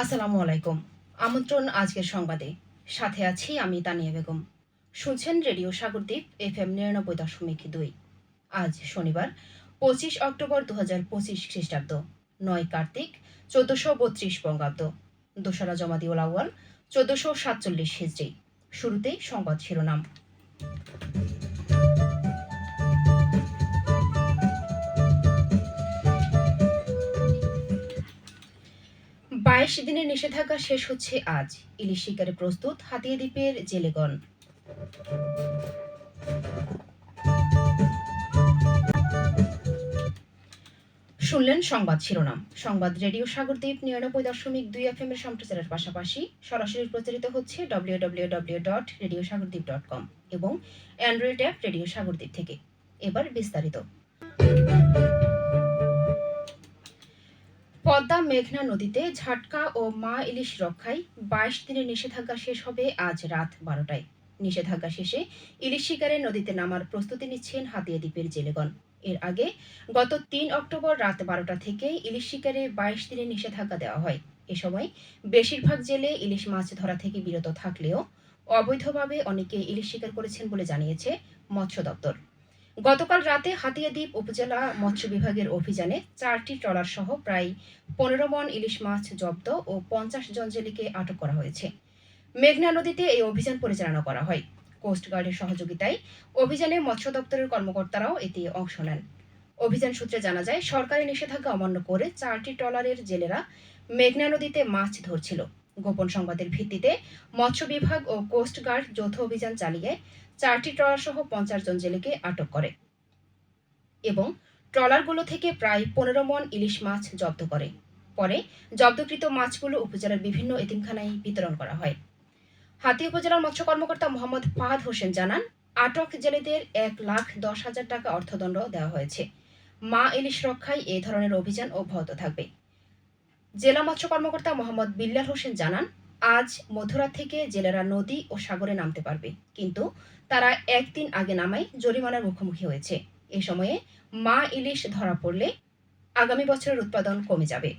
আসসালামু আলাইকুম। আমন্ত্রণ আজকের সংবাদে। সাথে আছি আমি তানিয়া বেগম। শুনছেন রেডিও সাগরদ্বীপ FM 99.2। আজ শনিবার 25 অক্টোবর 2025 খ্রিস্টাব্দ, 9 কার্তিক 1432 বঙ্গাব্দ, 2রা জমাদিউল আউয়াল 1447 হিজরি। শুরুতেই সংবাদ শিরোনাম। 22 দিনের নিষেধাজ্ঞা শেষ হচ্ছে আজ। ইলিশ শিকারে প্রস্তুত হাতিয়া দ্বীপের জেলেগণ। শুনলেন সংবাদ শিরোনাম। সংবাদ রেডিও সাগরদ্বীপ 99.2 FM এর সম্প্রচারের পাশাপাশি সরাসরি প্রচারিত হচ্ছে www.radiosagordeep.com এবং অ্যান্ড্রয়েড অ্যাপ রেডিও সাগরদ্বীপ থেকে। এবার বিস্তারিত। পদ্মা মেঘনা নদীতে ঝাটকা ও মা ইলিশ রক্ষায় 22 দিনের নিষেধাজ্ঞা শেষ হবে আজ রাত 12টায়। নিষেধাজ্ঞা শেষে ইলিশ শিকারে নদীতে নামার প্রস্তুতি নিচ্ছেন হাতিয়া দ্বীপের জেলেগণ। এর আগে গত 3 অক্টোবর রাত 12টা থেকে ইলিশ শিকারে 22 দিনের নিষেধাজ্ঞা দেওয়া হয়। এ সময় বেশিরভাগ জেলে ইলিশ মাছ ধরা থেকে বিরত থাকলেও অবৈধভাবে অনেকে ইলিশ শিকার করেছেন বলে জানিয়েছে মৎস্য দপ্তর। গতকাল রাতে হাতিয়া দ্বীপ উপজেলা মৎস্য বিভাগের অভিযানে 4টি ট্রলার সহ প্রায় 15 মণ ইলিশ মাছ জব্দ ও 50 জন জেলেকে আটক করা হয়েছে। মেঘনা নদীতে এই অভিযান পরিচালনা করা হয়। কোস্টগার্ডের সহযোগিতায় অভিযানে মৎস্য দপ্তরের কর্মকর্তারাও এতে অংশ নেন। অভিযান সূত্রে জানা যায়, সরকারি নিষেধাজ্ঞা অমান্য করে 4টি ট্রলারের জেলেরা মেঘনা নদীতে মাছ ধরছিল। গোপন সংবাদের ভিত্তিতে মৎস্য বিভাগ ও কোস্টগার্ড যৌথ অভিযান চালিয়ে 4টি ট্রলার সহ 50 জন জেলেকে আটক করে এবং ট্রলারগুলো থেকে প্রায় 15 মণ ইলিশ মাছ জব্দ করে। পরে জব্দকৃত মাছগুলো উপজেলার বিভিন্ন এতিমখানায় বিতরণ করা হয়। হাতিয়া উপজেলার মৎস্য কর্মকর্তা মোহাম্মদ ফাহাদ হোসেন জানান, আটক জেলেদের 1,10,000 টাকা অর্থদণ্ড দেওয়া হয়েছে। মা ইলিশ রক্ষায় এ ধরনের অভিযান অব্যাহত থাকবে। জেলা মৎস্য কর্মকর্তা মোহাম্মদ বিল্লাল হোসেন জানান, আজ মধ্যরাত থেকে জেলেরা নদী ও সাগরে নামতে পারবে, কিন্তু তারা একদিন আগে নামায় জরিমানার মুখোমুখি হয়েছে। এ সময়ে মা ইলিশ ধরা পড়লে আগামী বছরের উৎপাদন কমে যাবে।